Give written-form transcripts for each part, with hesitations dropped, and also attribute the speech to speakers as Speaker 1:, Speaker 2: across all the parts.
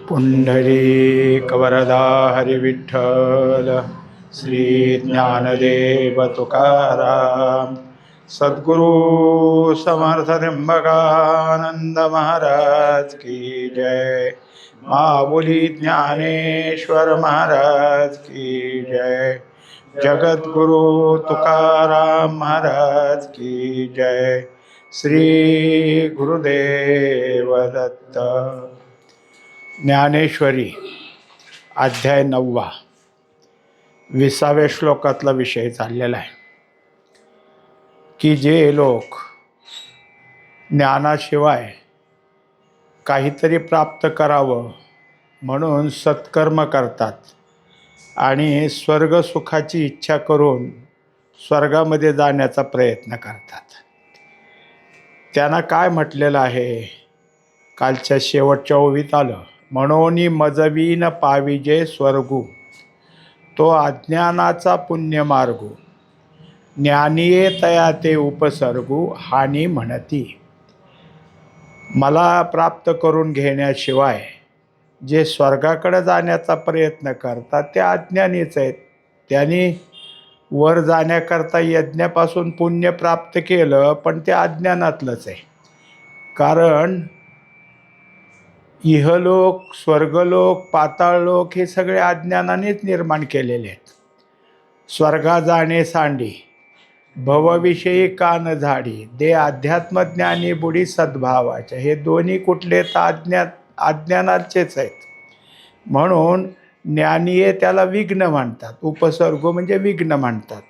Speaker 1: पुंडलीकवरदा हरिविठ्ठल श्री ज्ञानदेव तुकाराम सद्गुरु समर्थ त्र्यंबकानंद महाराज की जय। माऊली ज्ञानेश्वर महाराज की जय। जगद्गुरु तुकाराम महाराज की जय। श्री गुरुदेव दत्त। ज्ञानेश्वरी अध्याय 9 20व्या श्लोकातला विषय चाललेला आहे की जे लोक ज्ञानाशिवाय काहीतरी प्राप्त करावं म्हणून सत्कर्म करतात आणि स्वर्ग सुखाची इच्छा करून स्वर्गामध्ये जाण्याचा प्रयत्न करतात, त्यांना काय म्हटलेलं आहे? कालच्या शेवटच्या ओवीत आलं, म्हणून मजवीन पाविजे स्वर्गू, तो अज्ञानाचा पुण्यमार्गू, ज्ञानिये तया ते उपसर्गू, हानी म्हणती. मला प्राप्त करून घेण्याशिवाय जे स्वर्गाकडे जाण्याचा प्रयत्न करतात ते अज्ञानीच आहेत. त्यांनी वर जाण्याकरता यज्ञापासून पुण्य प्राप्त केलं, पण ते अज्ञानातलंच आहे. कारण इहलोक, स्वर्गलोक, पाताळलोक हे सगळे अज्ञानानेच निर्माण केलेले आहेत. स्वर्गा जाणे सांडी, भवविषयी कान झाडी, दे अध्यात्मज्ञानी बुडी सद्भावाच्या, हे दोन्ही कुठले तर अज्ञानाचेच आहेत. म्हणून ज्ञानीये त्याला विघ्न म्हणतात, उपसर्ग म्हणजे विघ्न म्हणतात,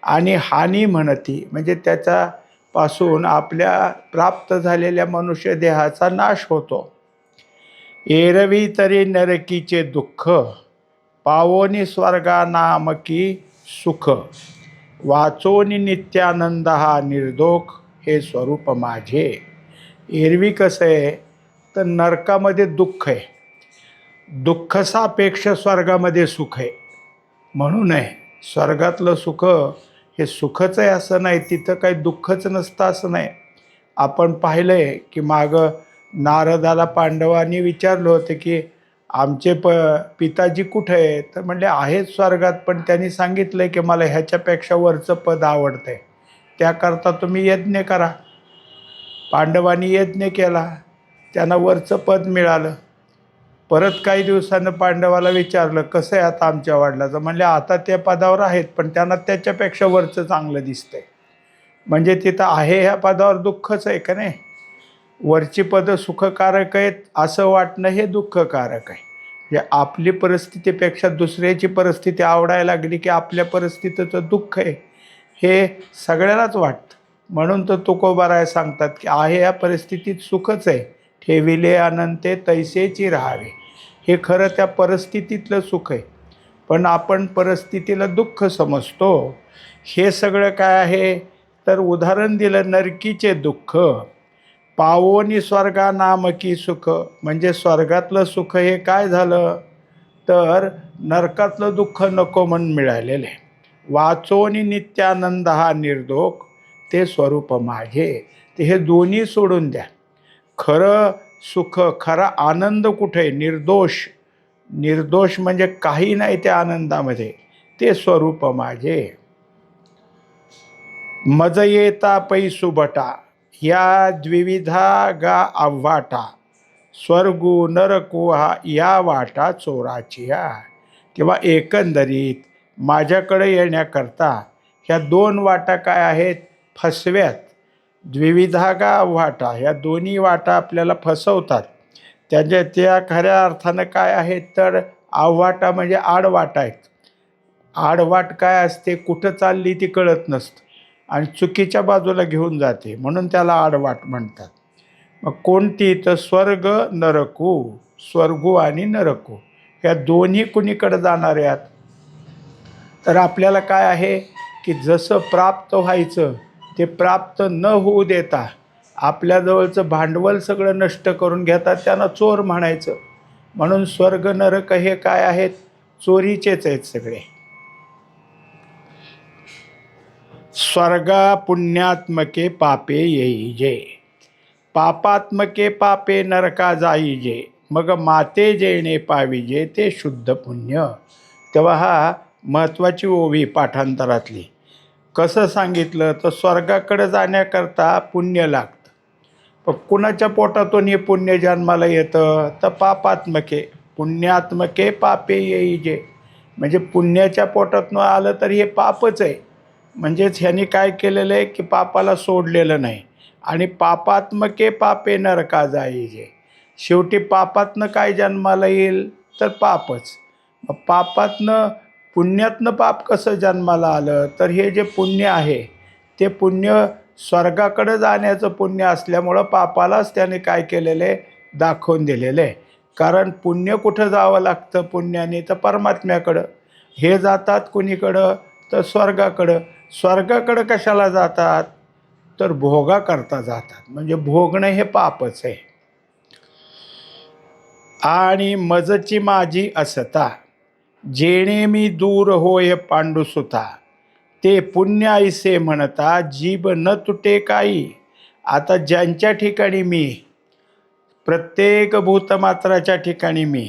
Speaker 1: आणि हानी म्हणती म्हणजे त्याच्यापासून आपल्या प्राप्त झालेल्या मनुष्य देहाचा नाश होतो. एरवी तरी नरकीचे दुःख, पावोनी स्वर्गा नामकी सुख, वाचोनी नित्यानंद हा निर्दोष, हे स्वरूप माझे. एरवी कसं आहे तर नरकामध्ये दुःख आहे, दुःख सापेक्ष स्वर्गामध्ये सुख आहे. म्हणून आहे स्वर्गातलं सुख हे सुखच आहे असं नाही, तिथं काही दुःखच नसतं असं नाही. आपण पाहिलं आहे की मागं नारदाला पांडवांनी विचारलं होतं की आमचे पिताजी कुठे आहे? तर म्हणले आहेत स्वर्गात, पण त्यांनी सांगितलं की मला ह्याच्यापेक्षा वरचं पद आवडतं आहे, त्याकरता तुम्ही यज्ञ करा. पांडवांनी यज्ञ केला, त्यांना वरचं पद मिळालं. परत काही दिवसानं पांडवाला विचारलं कसं आहे आता आमच्या वडिलाचं? म्हणले आता त्या पदावर आहेत, पण त्यांना त्याच्यापेक्षा वरचं चांगलं दिसतंय. म्हणजे तिथं आहे ह्या पदावर दुःखच आहे का नाही? वरची पदं सुखकारक आहेत असं वाटणं हे दुःखकारक आहे. म्हणजे आपली परिस्थितीपेक्षा दुसऱ्याची परिस्थिती आवडायला लागली की आपल्या परिस्थितीचं दुःख आहे हे सगळ्यालाच वाटतं. म्हणून तर तुकोबाराय सांगतात की आहे या परिस्थितीत सुखच आहे, ठेविले अनंते तैसेची राहावे. हे खरं त्या परिस्थितीतलं सुख आहे, पण आपण परिस्थितीला दुःख समजतो. हे सगळं काय आहे तर उदाहरण दिलं, नरकीचे दुःख, पावोनी स्वर्गा नामकी सुख, म्हणजे स्वर्गातलं सुख हे काय झालं तर नरकातलं दुःख नको म्हणून मिळालेलं आहे. वाचोनी नित्यानंद हा निर्दोष, ते स्वरूप माझे. ते हे दोन्ही सोडून द्या. खरं सुख, खरा आनंद कुठे आहे? निर्दोष. निर्दोष म्हणजे काही नाही त्या आनंदामध्ये, ते स्वरूप माझे. मज येता पै सुबटा, या द्विविधा गा आव्हाटा, स्वर्गू नरकू हा या वाटा चोराची या. किंवा एकंदरीत माझ्याकडे येण्याकरता ह्या दोन वाटा काय आहेत? फसव्यात. द्विविधा गा आव्हाटा, ह्या दोन्ही वाटा आपल्याला फसवतात. त्या खऱ्या अर्थानं काय आहेत तर आव्हाटा म्हणजे आडवाटा आहेत. आडवाट काय असते? कुठं चालली ती कळत नसतं आणि चुकीच्या बाजूला घेऊन जाते, म्हणून त्याला आडवाट म्हणतात. मग कोणती तर स्वर्ग नरकू, स्वर्गू आणि नरकू ह्या दोन्ही कुणीकडे जाणार आहेत? तर आपल्याला काय आहे की जसं प्राप्त व्हायचं ते प्राप्त न होऊ देता आपल्याजवळचं भांडवल सगळं नष्ट करून घेतात, त्यांना चोर म्हणायचं. म्हणून स्वर्ग नरक हे काय आहेत? चोरीचेच आहेत सगळे. स्वर्गा पुण्यात्मके पापे येईजे, पापात्मके पापे नरका जाईजे, मग माते जेणे पाविजे ते शुद्ध पुण्य. तेव्हा हा महत्त्वाची ओवी पाठांतरातली. कसं सांगितलं तर स्वर्गाकडे जाण्याकरता पुण्य लागतं. पण कुणाच्या पोटातून हे पुण्य जन्माला येतं तर पापात्मके. पुण्यात्मके पापे येईजे. म्हणजे पुण्याच्या पोटातून आलं तर हे पापच आहे. म्हणजेच ह्यांनी काय केलेलं आहे की पापाला सोडलेलं नाही. आणि पापात्मके पापे नरका जाईजे. शेवटी पापातनं काय जन्माला येईल तर पापच. मग पापातनं पुण्यातनं पाप कसं जन्माला आलं तर हे जे पुण्य आहे ते पुण्य स्वर्गाकडे जाण्याचं पुण्य असल्यामुळं पापालाच त्याने काय केलेलं आहे दाखवून दिलेलं आहे. कारण पुण्य कुठं जावं लागतं पुण्याने तर परमात्म्याकडं. हे जातात कुणीकडं तर स्वर्गाकडं. स्वर्गाकडं कशाला जातात तर भोगा करता जातात. म्हणजे भोगणं हे पापच आहे. आणि मजची माझी असता जेणे मी दूर होय पांडुसुता ते पुण्य ऐसे म्हणता जीभ न तुटे काही. आता ज्यांच्या ठिकाणी मी प्रत्येक भूतमात्राच्या ठिकाणी मी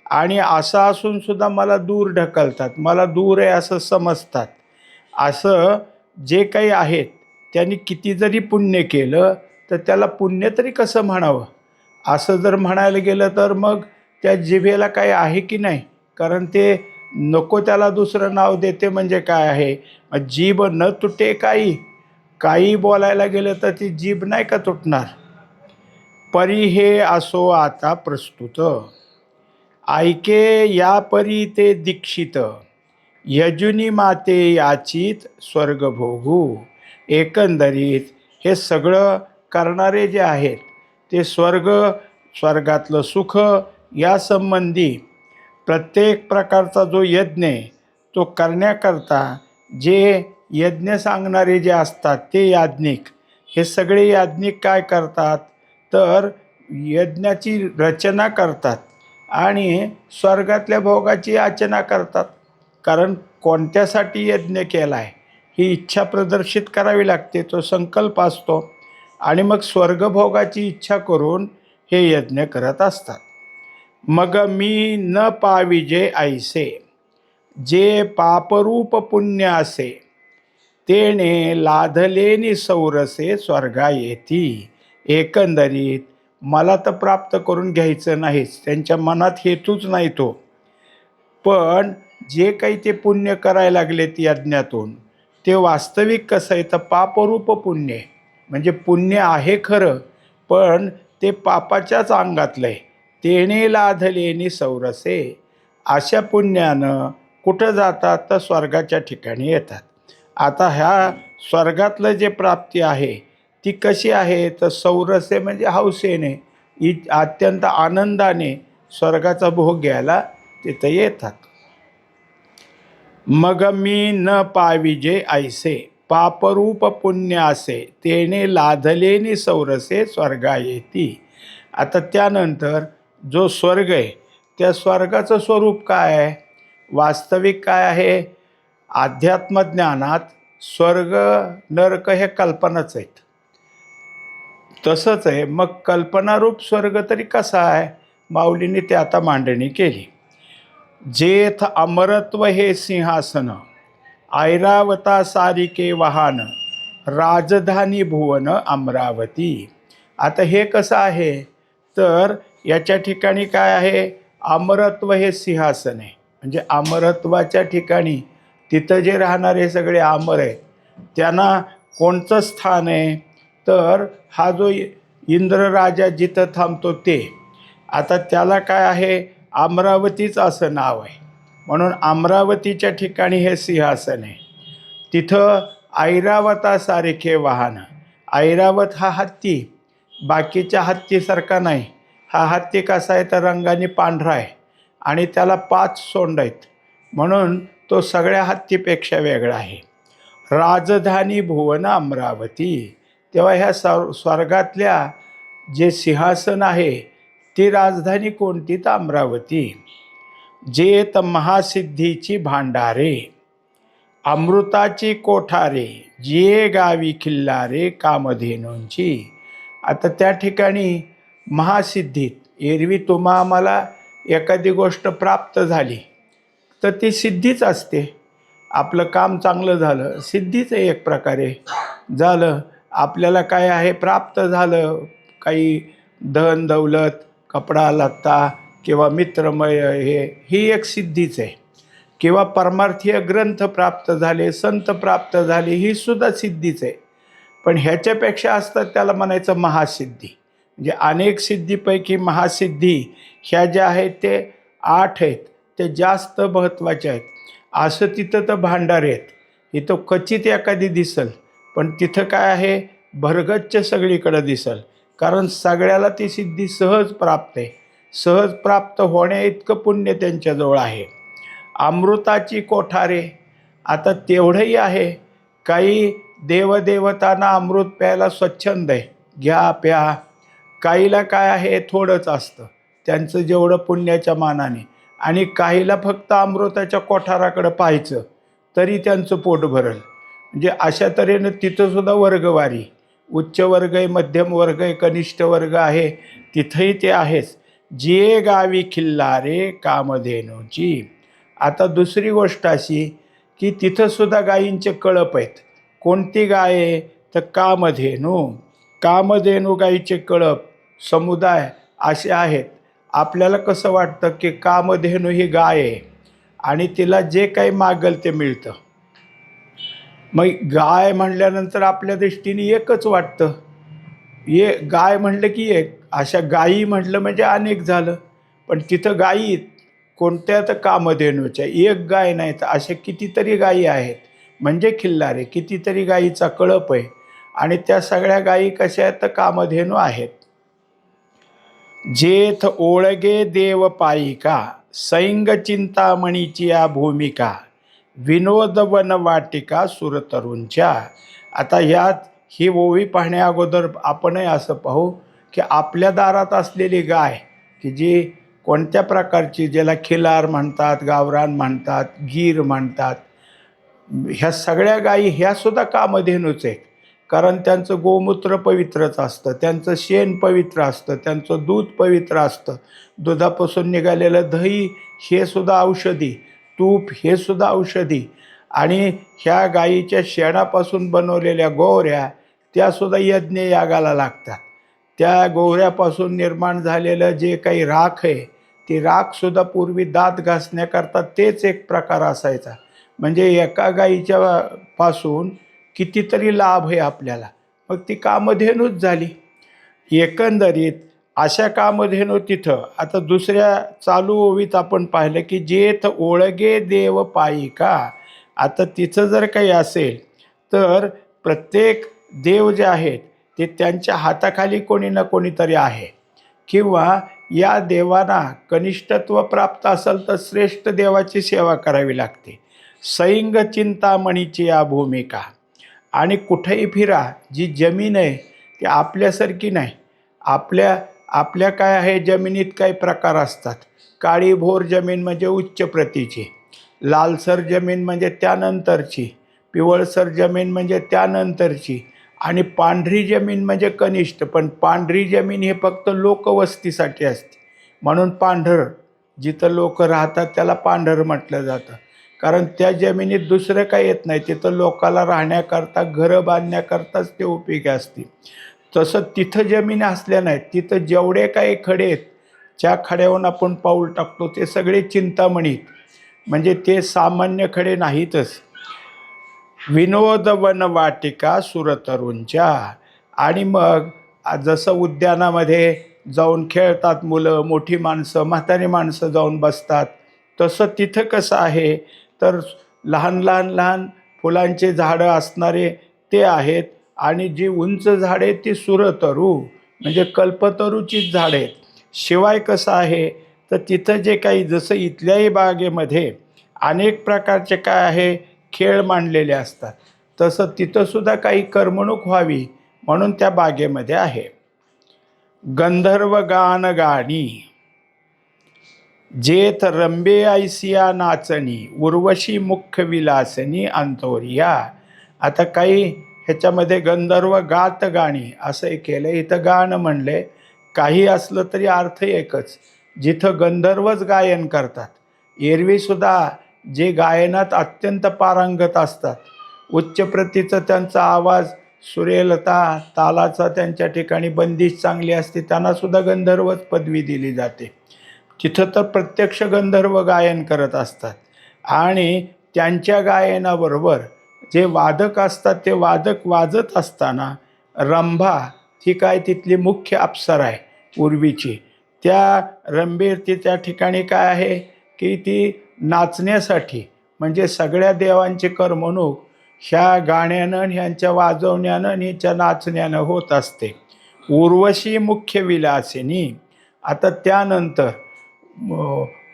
Speaker 1: आणि असं असून सुद्धा मला दूर ढकलतात, मला दूर आहे असं समजतात, असं जे काही आहेत त्यांनी किती जरी पुण्य केलं तर त्याला पुण्य तरी कसं म्हणावं. असं जर म्हणायला गेलं तर मग त्या जिभेला काही आहे की नाही. कारण ते नको त्याला दुसरं नाव देते म्हणजे काय आहे. जीभ न तुटे काही. काही बोलायला गेलं तर ती जीभ नाही का तुटणार. परी हे असो आता प्रस्तुत ऐके या परी ते दीक्षित यजुनी माते याचित स्वर्ग भोगू. एकंदरीत हे सगळं करणारे जे आहेत ते स्वर्गातलं सुख या संबंधी प्रत्येक प्रकारचा जो यज्ञ आहे तो करण्याकरता जे यज्ञ सांगणारे जे असतात ते याज्ञिक, हे सगळे याज्ञिक काय करतात तर यज्ञाची रचना करतात आणि स्वर्गातल्या भोगाची याचना करतात. कारण कोणत्यासाठी यज्ञ केला आहे ही इच्छा प्रदर्शित करावी लागते, तो संकल्प असतो आणि मग स्वर्गभोगाची इच्छा करून हे यज्ञ करत असतात. मग मी न पाविजे ऐसे जे पापरूप पुण्य असे तेने लाधलेनी सौरसे स्वर्गा येती. एकंदरीत मला तर प्राप्त करून घ्यायचं नाहीच, त्यांच्या मनात हेतूच नाही तो. पण जे काही ते पुण्य करायला लागलेत यज्ञातून ते वास्तविक कसं आहे तर पापरूप पुण्य आहे. म्हणजे पुण्य आहे खरं पण ते पापाच्याच अंगातलं आहे. तेने लाधलेनी सौरसे. अशा पुण्यानं कुठं जातात तर स्वर्गाच्या ठिकाणी येतात. आता ह्या स्वर्गातलं जे प्राप्ती आहे ती कशी आहे तर सौरसे म्हणजे हौसेने अत्यंत आनंदाने स्वर्गाचा भोग घ्यायला तिथं येतात. मग मी न पाविजे ऐसे पापरूप पुण्य असे तेने लाधलेनी सौरसे स्वर्गा येती. आता त्यानंतर जो स्वर्ग आहे त्या स्वर्गाचं स्वरूप काय आहे वास्तविक काय आहे. अध्यात्मज्ञानात स्वर्ग नरक हे कल्पनाच आहेत. तसंच आहे. मग कल्पनारूप स्वर्ग तरी कसा आहे माऊलीने ते आता मांडणी केली. जेथ अमरत्व हे सिंहासन ऐरावता सारिके वाहन राजधानी भुवन अमरावती. आता हे कसं आहे तर याच्या ठिकाणी काय आहे अमरत्व हे सिंहासन आहे. म्हणजे अमरत्वाच्या ठिकाणी तिथं जे राहणारे सगळे अमर आहेत त्यांना कोणतं स्थान आहे तर हा जो इंद्र राजा जिथं थांबतो ते. आता त्याला काय आहे अमरावतीच असं नाव आहे म्हणून अमरावतीच्या ठिकाणी हे सिंहासन आहे. तिथं ऐरावतासारखे वाहन. ऐरावत हा हत्ती बाकीच्या हत्तीसारखा नाही. हा हत्ती कसा आहे तर रंगाने पांढरा आहे आणि त्याला 5 सोंड आहेत म्हणून तो सगळ्या हत्तीपेक्षा वेगळा आहे. राजधानी भुवन अमरावती. तेव्हा ह्या स्वर्गातल्या जे सिंहासन आहे ती राजधानी कोणती तर अमरावती. जेत महासिद्धीची भांडारे अमृताची कोठारे जिये गावी खिल्लारे कामधेनूंची. आता त्या ठिकाणी महासिद्धीत एरवी तुम्हा आम्हाला एखादी गोष्ट प्राप्त झाली तर ती सिद्धीच असते. आपलं काम चांगलं झालं, सिद्धीच आहे एक प्रकारे. झालं आपल्याला काय आहे प्राप्त झालं, काही धन दौलत, कपडा लत्ता किंवा मित्रमय, ही एक सिद्धीच आहे. किंवा परमार्थीय ग्रंथ प्राप्त झाले, संत प्राप्त झाले, ही सुद्धा सिद्धीच आहे. पण ह्याच्यापेक्षा असतात त्याला म्हणायचं महासिद्धी. म्हणजे अनेक सिद्धीपैकी महासिद्धी ह्या ज्या आहेत ते 8 आहेत, ते जास्त महत्त्वाचे आहेत. असं तिथं तर भांडार आहेत, इथं क्वचित एखादी दिसल, पण तिथं काय आहे भरगच्च सगळीकडं दिसल. कारण सगळ्याला ती सिद्धी सहज प्राप्त आहे. सहज प्राप्त होण्या इतकं पुण्य त्यांच्याजवळ आहे. अमृताची कोठारे, आता तेवढंही आहे. काही देवदेवतांना अमृत प्यायला स्वच्छंद आहे, घ्या प्या. काहीला काय आहे थोडंच असतं त्यांचं जेवढं पुण्याच्या मानाने, आणि काहीला फक्त अमृताच्या कोठाराकडं पाहायचं तरी त्यांचं पोट भरल. म्हणजे अशा तऱ्हेनं तिथंसुद्धा वर्गवारी, उच्च वर्ग आहे, मध्यम वर्ग आहे, कनिष्ठ वर्ग आहे, तिथंही ते आहेच. जे गावी खिल्लारे कामधेनूची. आता दुसरी गोष्ट अशी की तिथंसुद्धा गायींचे कळप आहेत. कोणती गाय आहे तर कामधेनू. कामधेनू गायीचे कळप समुदाय असे आहेत. आपल्याला कसं वाटतं की कामधेनू ही गाय आहे आणि तिला जे काही मागल ते मिळतं. मग गाय म्हणल्यानंतर आपल्या दृष्टीने एकच वाटतं, गाय म्हणलं की एक. अशा गायी म्हटलं म्हणजे अनेक झालं. पण तिथं गायी कोणत्या तर कामधेनूच्या, एक गाय नाही तर अशा कितीतरी गायी आहेत. म्हणजे खिल्लारे, कितीतरी गायीचा कळप आहे. आणि त्या सगळ्या गायी कशा आहेत तर कामधेनू आहेत. जेथ ओळगे देव पायिका, सैंग चिंतामणीची या भूमिका, विनोद वन वाटिका सुरतरूंच्या. आता यात ही ओवी पाहण्या अगोदर आपणही असं पाहू की आपल्या दारात असलेली गाय, की जी कोणत्या प्रकारची, ज्याला खिलार म्हणतात, गावरान म्हणतात, गीर म्हणतात, ह्या सगळ्या गायी ह्यासुद्धा कामधेनूच आहेत. कारण त्यांचं गोमूत्र पवित्रच असतं, त्यांचं शेण पवित्र असतं, त्यांचं दूध पवित्र असतं. दुधापासून निघालेलं दही हे सुद्धा औषधी, तूप हे सुद्धा औषधी. आणि ह्या गायीच्या शेणापासून बनवलेल्या गोवऱ्या त्यासुद्धा यज्ञ यागाला लागतात. त्या गोवऱ्यापासून निर्माण झालेलं जे काही राख आहे, ती राखसुद्धा पूर्वी दात घासण्याकरता तेच एक प्रकार असायचा. म्हणजे एका गायीच्या पासून कितीतरी लाभ आहे आपल्याला. मग ती कामधेनूच झाली. एकंदरीत अशा कामधेनू तिथं. आता दुसऱ्या चालू ओवीत आपण पाहिलं की जेथ ओळगे देव पायिका. आता तिथं जर काही असेल तर प्रत्येक देव जे आहेत ते त्यांच्या हाताखाली कोणी ना कोणीतरी आहे, किंवा या देवांना कनिष्ठत्व प्राप्त असेल तर श्रेष्ठ देवाची सेवा करावी लागते. सैंग चिंतामणीची या भूमिका. आणि कुठेही फिरा, जी जमीन आहे ती आपल्यासारखी नाही. आपल्या काय आहे, जमिनीत काही प्रकार असतात. काळी भोर जमीन म्हणजे उच्च प्रतीची, लालसर जमीन म्हणजे त्यानंतरची, पिवळसर जमीन म्हणजे त्यानंतरची, आणि पांढरी जमीन म्हणजे कनिष्ठ. पण पांढरी जमीन हे फक्त लोकवस्तीसाठी असते, म्हणून पांढर, जिथं लोक राहतात त्याला पांढर म्हटलं जातं. कारण त्या जमिनीत दुसरं काही येत नाही, तिथं लोकाला राहण्याकरता, घरं बांधण्याकरताच ते उपयोगी असते. तसं तिथं जमीन असल्या नाहीत. तिथं जेवढे काही खडे आहेत, ज्या खड्यावरून आपण पाऊल टाकतो ते सगळे चिंतामणी, म्हणजे ते सामान्य खडे नाहीतच. विनोद वन वाटिका सुरतरूंच्या. आणि मग जसं उद्यानामध्ये जाऊन खेळतात मुलं, मोठी माणसं, म्हातारी माणसं जाऊन बसतात, तसं तिथं कसं आहे तर लहान लहान फुलांचे झाडं असणारे ते आहेत. आणि जी उंच झाडे ती सुरतरू म्हणजे कल्पतरूचीच झाडे आहेत. शिवाय कसं आहे तर तिथं जे काही, जसं इथल्याही बागेमध्ये अनेक प्रकारचे काय आहे खेळ मांडलेले असतात, तसं तिथंसुद्धा काही करमणूक व्हावी म्हणून त्या बागेमध्ये आहे. गंधर्व गान गाणी, जेथ रंबे ऐसिया नाचणी, उर्वशी मुख्य विलासनी अंतोरिया. आता काही ह्याच्यामध्ये गंधर्व गात गाणी असंही केलं. इथं गाणं म्हणले काही असलं तरी अर्थ एकच. जिथं गंधर्वच गायन करतात, एरवीसुद्धा जे गायनात अत्यंत पारंगत असतात, उच्च प्रतीचा त्यांचा आवाज, सुरेलता, तालाचा त्यांच्या ठिकाणी बंदिश चांगली असते, त्यांनासुद्धा गंधर्वच पदवी दिली जाते. तिथं तर प्रत्यक्ष गंधर्व गायन करत असतात आणि त्यांच्या गायनाबरोबर जे वादक असतात ते वादक वाजत असताना रंभा ही काय तिथली मुख्य अप्सरा आहे पूर्वीची, त्या रंभेर ती त्या ठिकाणी काय आहे की ती नाचण्यासाठी म्हणजे सगळ्या देवांची करमणूक ह्या गाण्यानं ह्यांच्या वाजवण्यानं आणि ह्याच्या नाचण्यानं होत असते. उर्वशी मुख्य विलासिनी. आता त्यानंतर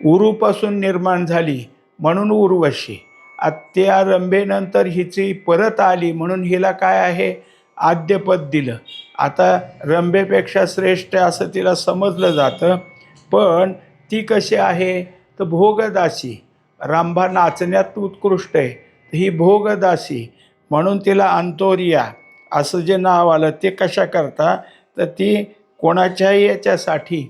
Speaker 1: उरूपासून निर्माण झाली म्हणून उर्वशी. त्या रंभेनंतर हिची परत आली म्हणून हिला काय आहे आद्यपद दिलं. आता रंभेपेक्षा श्रेष्ठ असं तिला समजलं जातं, पण ती कशी आहे तर भोगदासी. रंभा नाचण्यात उत्कृष्ट आहे, ही भोगदासी म्हणून तिला अंतोरिया असं जे नाव आलं. ते कशा करता तर ती कोणाच्याही याच्यासाठी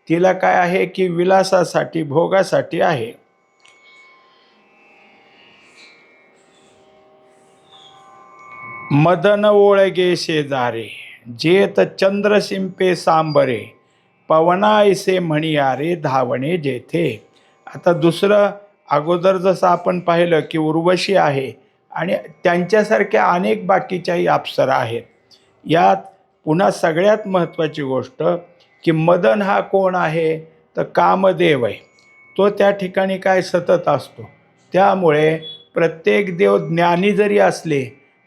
Speaker 1: तिला काय आहे की विलासासाठी भोगासाठी आहे. मदन ओळगे शेजारे जेत चंद्रशिंपे सांबरे पवनायसे म्हणियारे धावणे जेथे. आता दुसरं अगोदर जसं आपण पाहिलं की उर्वशी आहे आणि त्यांच्यासारख्या अनेक बाकीच्याही अप्सरा आहेत. यात पुन्हा सगळ्यात महत्त्वाची गोष्ट की मदन हा कोण आहे तर कामदेव आहे. तो त्या ठिकाणी काय सतत असतो. त्यामुळे प्रत्येक देव ज्ञानी जरी असले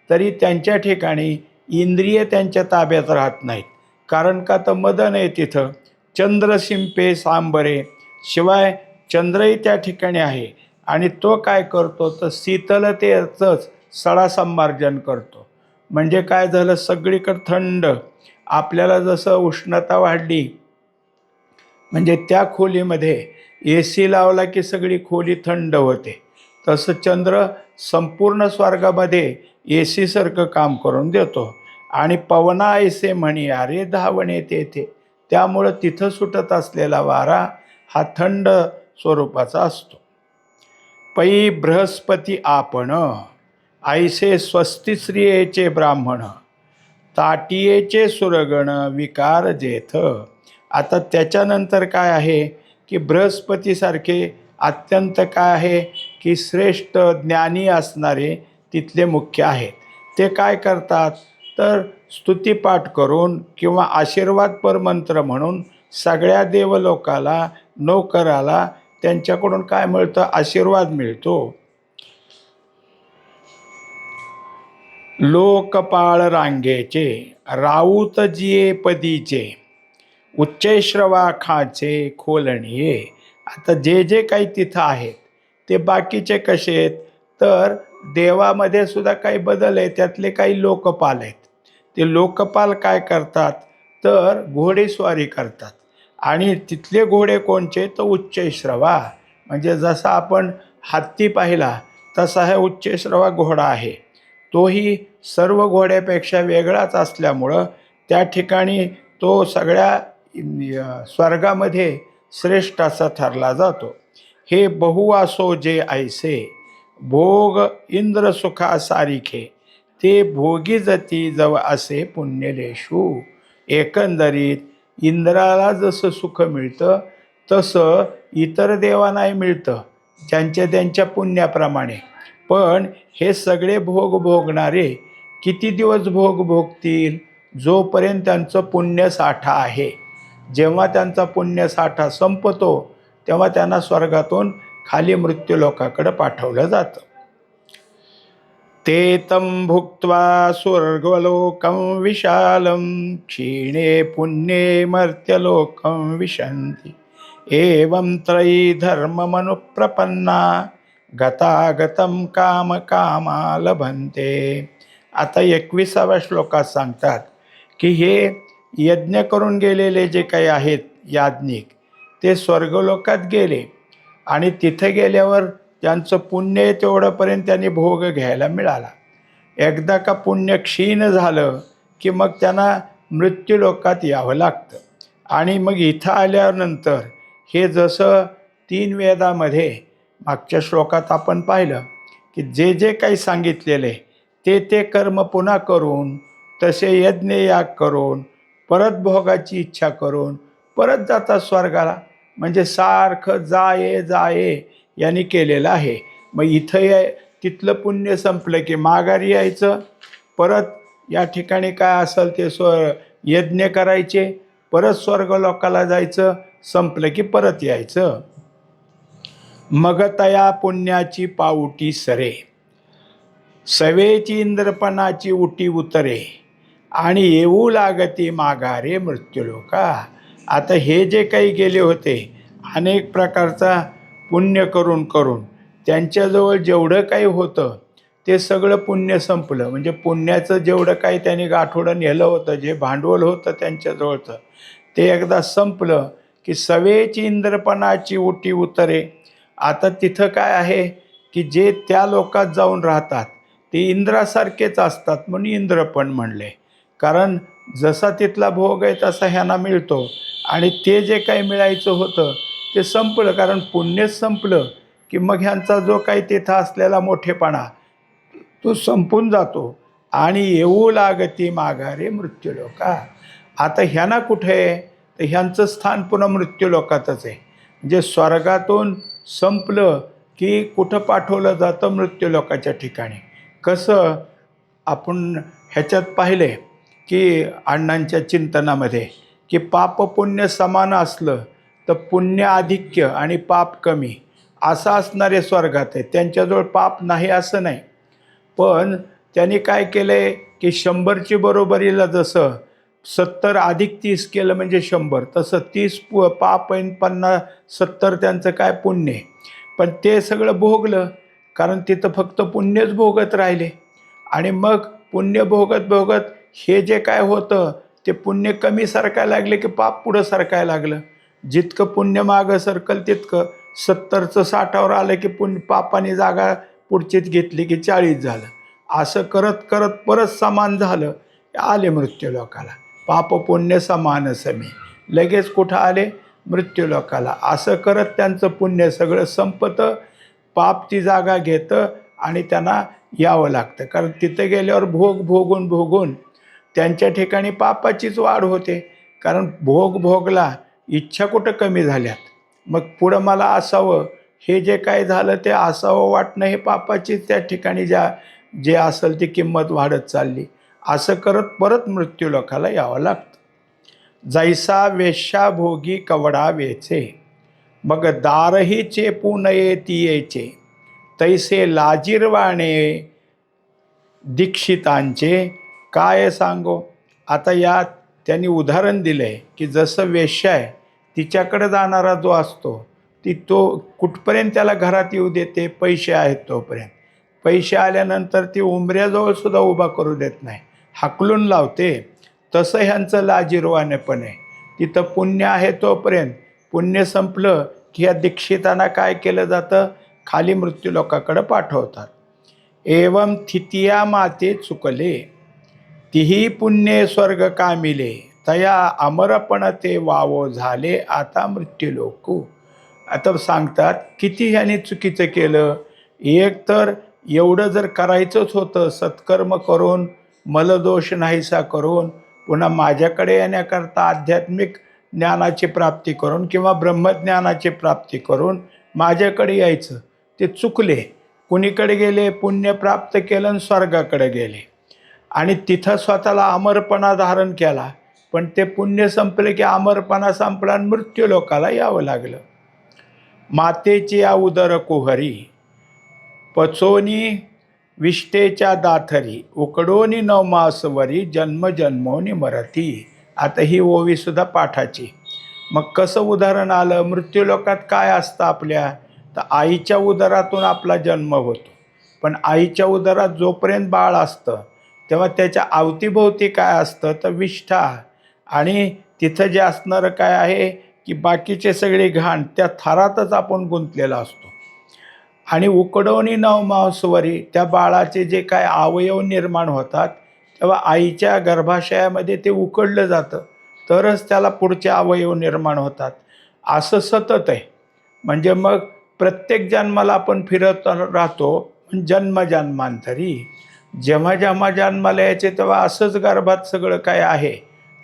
Speaker 1: तरी त्यांच्या ठिकाणी इंद्रिय त्यांच्या ताब्यात राहत नाहीत. कारण का तर मदन आहे तिथं. चंद्रशिंपे सांबरे, शिवाय चंद्रही त्या ठिकाणी आहे आणि तो काय करतो तर शीतलतेचंच सडासंमार्जन करतो. म्हणजे काय झालं सगळीकडं थंड. आपल्याला जसं उष्णता वाढली म्हणजे त्या खोलीमध्ये AC लावला की सगळी खोली थंड होते, तसं चंद्र संपूर्ण स्वर्गामध्ये AC सारखं काम करून देतो. आणि पवना ऐसे म्हणी अरे धावणे तेथे, त्यामुळं तिथं सुटत असलेला वारा हा थंड स्वरूपाचा असतो. पै बृहस्पती आपण ऐसे स्वस्तिश्रियेचे ब्राह्मण ताटियेचे सुरगण विकार जेथ. आता त्याच्यानंतर काय आहे की बृहस्पतीसारखे अत्यंत काय आहे की श्रेष्ठ ज्ञानी असणारे तिथले मुख्य आहेत. ते काय करतात तर स्तुतिपाठ करून किंवा आशीर्वादपर मंत्र म्हणून सगळ्या देवलोकाला नोकराला त्यांच्याकडून काय मिळतं आशीर्वाद मिळतो. लोकपाळ रांगेचे राऊत जिये पदीचे उच्चैश्रवा खाचे खोलणिये. आता जे जे काही तिथं आहेत ते बाकीचे कसे आहेत तर देवामध्ये सुद्धा काही बदल आहे. त्यातले काही लोकपाल आहेत. ते लोकपाल काय करतात तर घोडेस्वारी करतात आणि तिथले घोडे कोणचे तर उच्चैश्रवा. म्हणजे जसा आपण हत्ती पाहिला तसा हा उच्चैश्रवा घोडा आहे. तोही सर्व घोड्यापेक्षा वेगळाच असल्यामुळं त्या ठिकाणी तो सगळ्या स्वर्गामध्ये श्रेष्ठ असा ठरला जातो. हे बहु असो जे ऐसे भोग इंद्र सुखा सारिखे ते भोगी जती जव असे पुण्यलेशू. एकंदरीत इंद्राला जसं सुख मिळतं तसं इतर देवांनाही मिळतं ज्यांच्या त्यांच्या पुण्याप्रमाणे. पण हे सगळे भोग भोगणारे किती दिवस भोग भोगतील जोपर्यंत त्यांचं पुण्यसाठा आहे. जेव्हा त्यांचा पुण्यसाठा संपतो तेव्हा त्यांना स्वर्गातून खाली मृत्यूलोकाकडे पाठवलं जातं. ते तं भुक्त्वा स्वर्गलोकं विशालं क्षीणे पुण्ये मर्त्यलोकं विशन्ति एवं त्रयी धर्ममनुप्रपन्ना गतागतं काम कामा लभन्ते. आता 21व्या श्लोकात सांगतात की हे यज्ञ करून गेलेले जे काही आहेत याज्ञिक ते स्वर्गलोकात गेले आणि तिथे गेल्यावर त्यांचं पुण्य आहे तेवढंपर्यंत त्यांनी भोग घ्यायला मिळाला. एकदा का पुण्य क्षीण झालं की मग त्यांना मृत्यूलोकात यावं लागतं. आणि मग इथं आल्यानंतर हे जसं 3 वेदामध्ये मागच्या श्लोकात आपण पाहिलं की जे जे काही सांगितलेले ते ते कर्म पुन्हा करून, तसे यज्ञ याग करून, परत भोगाची इच्छा करून परत जातात स्वर्गाला. म्हणजे सारखं जाये जाये यांनी केलेलं आहे. मग इथं तिथलं पुण्य संपलं की माघारी यायचं, परत या ठिकाणी काय असेल ते यज्ञ करायचे, परत स्वर्गलोकाला जायचं, संपलं की परत यायचं. मग तया पुण्याची पाऊटी सरे, सवेची इंद्रपणाची उटी उतरे, आणि येऊ लागती माघारे मृत्यूलोका. आता हे जे काही गेले होते अनेक प्रकारचा पुण्य करून करून त्यांच्याजवळ जेवढं काही होतं ते सगळं पुण्य संपलं. म्हणजे पुण्याचं जेवढं काही त्यांनी गाठोडं नेलं होतं, जे भांडवल होतं त्यांच्याजवळचं, ते एकदा संपलं की सवेची इंद्रपणाची उटी उतरे. आता तिथं काय आहे की जे त्या लोकात जाऊन राहतात ते इंद्रासारखेच असतात म्हणून इंद्रपण म्हणले. कारण जसा तिथला भोग आहे तसा ह्यांना मिळतो, आणि ते जे काही मिळायचं होतं ते संपलं. कारण पुण्यच संपलं की मग ह्यांचा जो काही तिथं असलेला मोठेपणा तो संपून जातो, आणि येऊ लागती माघारे मृत्यूलोका. आता ह्यांना कुठे आहे, तर ह्यांचं स्थान पुन्हा मृत्यूलोकातच आहे. म्हणजे स्वर्गातून संपलं की कुठं पाठवलं जातं, मृत्यूलोकाच्या ठिकाणी. कसं आपण ह्याच्यात पाहिले की अण्णांच्या चिंतनामध्ये की पाप पुण्य समान असलं तर पुण्य आधिक्य आणि पाप कमी असं असणारे स्वर्गात आहे. त्यांच्याजवळ पाप नाही असं नाही, पण त्यांनी काय केलं आहे की 100ची बरोबरीला जसं 70 अधिक 30 केलं म्हणजे 100, तसं 30 पाप आहे, 70 त्यांचं काय पुण्य. पण ते सगळं भोगलं, कारण तिथं फक्त पुण्यच भोगत राहिले. आणि मग पुण्य भोगत भोगत हे जे काय होतं ते पुण्य कमी सरकायला लागले की पाप पुढं सरकायला लागलं. जितकं पुण्य मागं सरकल तितकं 70चं 60वर आलं की पापाने जागा पुढचीच घेतली की 40 झालं. असं करत करत परत समान झालं, आले मृत्यूलोकाला. पाप पुण्य समान समी, लगेच कुठं आले, मृत्यूलोकाला. असं करत त्यांचं पुण्य सगळं संपतं, पाप ती जागा घेतं आणि त्यांना यावं लागतं. कारण तिथं गेल्यावर भोग भोगून भोगून त्यांच्या ठिकाणी पापाचीच वाढ होते. कारण भोग भोगला, इच्छा कुठं कमी झाल्यात. मग पुढं मला असावं, हे जे काय झालं ते असावं वाटणं हे पापाचीच त्या ठिकाणी जे असेल ती किंमत वाढत चालली. असं करत परत मृत्यूलोकाला यावं लागतं. जैसा वेश्या भोगी कवडा वेचे, मग दारही चेपू नये तियेचे, तैसे लाजीरवाणे दीक्षितांचे काय सांगो. आता यात त्यांनी उदाहरण दिलं आहे की जसं वेश्या आहे तिच्याकडे जाणारा जो असतो तो कुठपर्यंत त्याला घरात येऊ देते, पैसे आहेत तोपर्यंत. पैसे आल्यानंतर ती उंबऱ्याजवळसुद्धा उभा करू देत नाही, हाकलून लावते. तसं ह्यांचं लाजिरवाणेपण आहे. तिथं पुण्य आहे तोपर्यंत, पुण्य संपलं की ह्या दीक्षितांना काय केलं जातं, खाली मृत्यूलोकाकडे पाठवतात. एवं थितिया माते चुकले, तिही पुण्ये स्वर्ग कामिले, तया अमरपण ते वावो झाले आता मृत्यूलोकू. आता सांगतात किती ह्याने चुकीचं केलं. एक तर एवढं जर करायचंच होतं, सत्कर्म करून मलदोष नाहीसा करून पुन्हा माझ्याकडे येण्याकरता आध्यात्मिक ज्ञानाची प्राप्ती करून किंवा ब्रह्मज्ञानाची प्राप्ती करून माझ्याकडे यायचं, ते चुकले. कुणीकडे गेले, पुण्य प्राप्त केलं आणि स्वर्गाकडे गेले, आणि तिथं स्वतःला अमरपणा धारण केला. पण ते पुण्य संपले की अमरपणा संपला आणि मृत्यूलोकाला यावं लागलं. मातेची या उदर कुहरी, पचोनी विष्टेच्या दाथरी, उकडोनी नवमासवरी, जन्मजन्मोनी मरती. आता ही ओवीसुद्धा पाठाची. मग कसं उदाहरण आलं, मृत्यूलोकात काय असतं आपल्या, तर आईच्या उदरातून आपला जन्म होतो. पण आईच्या उदरात जोपर्यंत बाळ असतं तेव्हा त्याच्या अवतीभोवती काय असतं, तर विष्ठा, आणि तिथं जे असणारं काय आहे की बाकीचे सगळे घाण त्या थरातच आपण गुंतलेला असतो. आणि उकडवणी नवमासवरी, त्या बाळाचे जे काय अवयव निर्माण होतात तेव्हा आईच्या गर्भाशयामध्ये ते उकडलं जातं. तरच त्याला पुढचे अवयव निर्माण होतात. असं सतत आहे. म्हणजे मग प्रत्येक जन्माला आपण फिरत राहतो. जन्मजन्मांतरी जेव्हा जेव्हा जन्माला यायचे तेव्हा असंच गर्भात सगळं काय आहे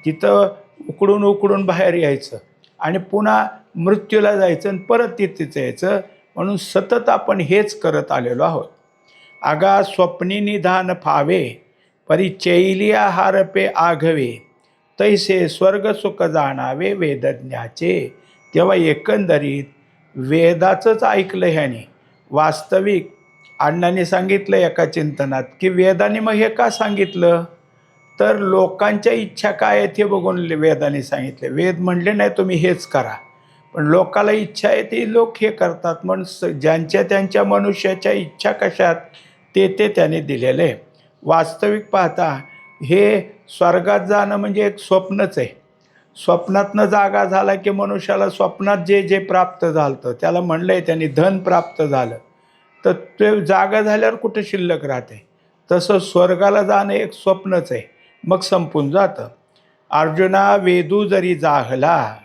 Speaker 1: तिथं उकडून उकडून बाहेर यायचं आणि पुन्हा मृत्यूला जायचं आणि परत तिथेच यायचं. म्हणून सतत आपण हेच करत आलेलो आहोत. आगा स्वप्नी निधान फावे परिचैलिया हारपे आघवे तैसे स्वर्ग सुख जाणावे वेदज्ञाचे. तेव्हा एकंदरीत वेदाचंच ऐकलं ह्याने. वास्तविक अण्णांनी सांगितलं एका चिंतनात की वेदाने मग हे का सांगितलं, तर लोकांच्या इच्छा काय आहेत हे बघून वेदाने सांगितले. वेद म्हणले नाही तुम्ही हेच करा, पण लोकाला इच्छा आहे ती लोक हे करतात. म्हणून ज्यांच्या त्यांच्या मनुष्याच्या इच्छा कशात ते त्याने दिलेलं आहे. वास्तविक पाहता हे स्वर्गात जाणं म्हणजे एक स्वप्नच आहे. स्वप्नातनं जागा झाला की मनुष्याला स्वप्नात जे जे प्राप्त झालं त्याला म्हणलं आहे त्यांनी धन प्राप्त झालं, तर ते जागा झाल्यावर कुठं शिल्लक राहते. तसं स्वर्गाला जाणं एक स्वप्नच आहे, मग संपून जातं. अर्जुना वेदू जरी जाहला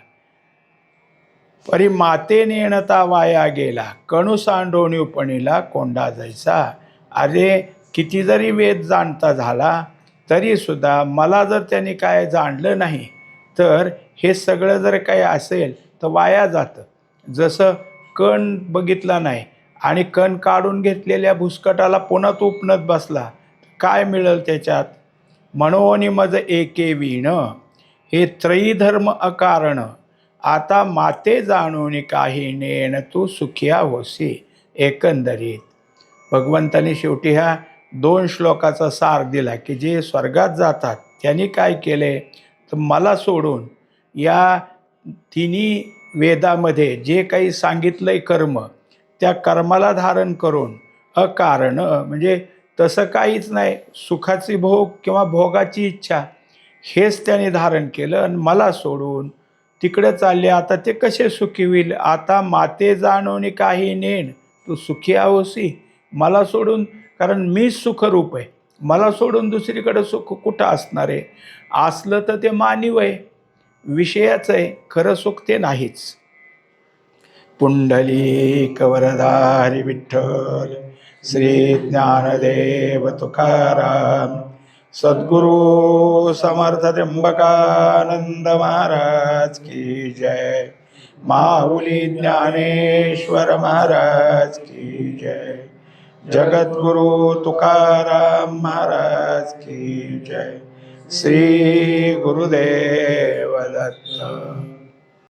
Speaker 1: परी माते नेणता वाया गेला कणू सांडोणी उपणीला कोंडा जायचा. अरे किती जरी वेद जाणता झाला तरीसुद्धा मला जर त्यांनी काय जाणलं नाही तर हे सगळं जर काही असेल तर वाया जातं. जसं कण बघितला नाही आणि कण काढून घेतलेल्या भुसकटाला पुन्हा तो उपनत बसला, काय मिळेल त्याच्यात. म्हणून मज एके वीण हे त्रयी धर्म अकारण आता माते जाणून काही नेण तू सुखिया होसी. एकंदरीत भगवंताने शेवटी ह्या 2 श्लोकाचा सार दिला की जे स्वर्गात जातात त्यांनी काय केले, तर मला सोडून या तिन्ही वेदामध्ये जे काही सांगितलंय कर्म, त्या कर्माला धारण करून अकारण म्हणजे तसं काहीच नाही, सुखाची भोग किंवा भोगाची इच्छा हेच त्याने धारण केलं आणि मला सोडून तिकडे चालले. आता ते कसे सुखी होईल. आता माते जाणून काही नेण तू सुखी होसी. मला सोडून, कारण मीच सुखरूप आहे, मला सोडून दुसरीकडे सुख कुठं असणार आहे. असलं तर ते मानव आहे, विषयाचं आहे, खरं सुख ते नाहीच. पुंडलिक वरदारी विठ्ठल श्री ज्ञानदेव तुकाराम सद्गुरु समर्थ त्र्यंबकानंद महाराज की जय. माऊली ज्ञानेश्वर महाराज की जय. जगद्गुरु तुकाराम महाराज की जय. श्री गुरुदेव दत्त.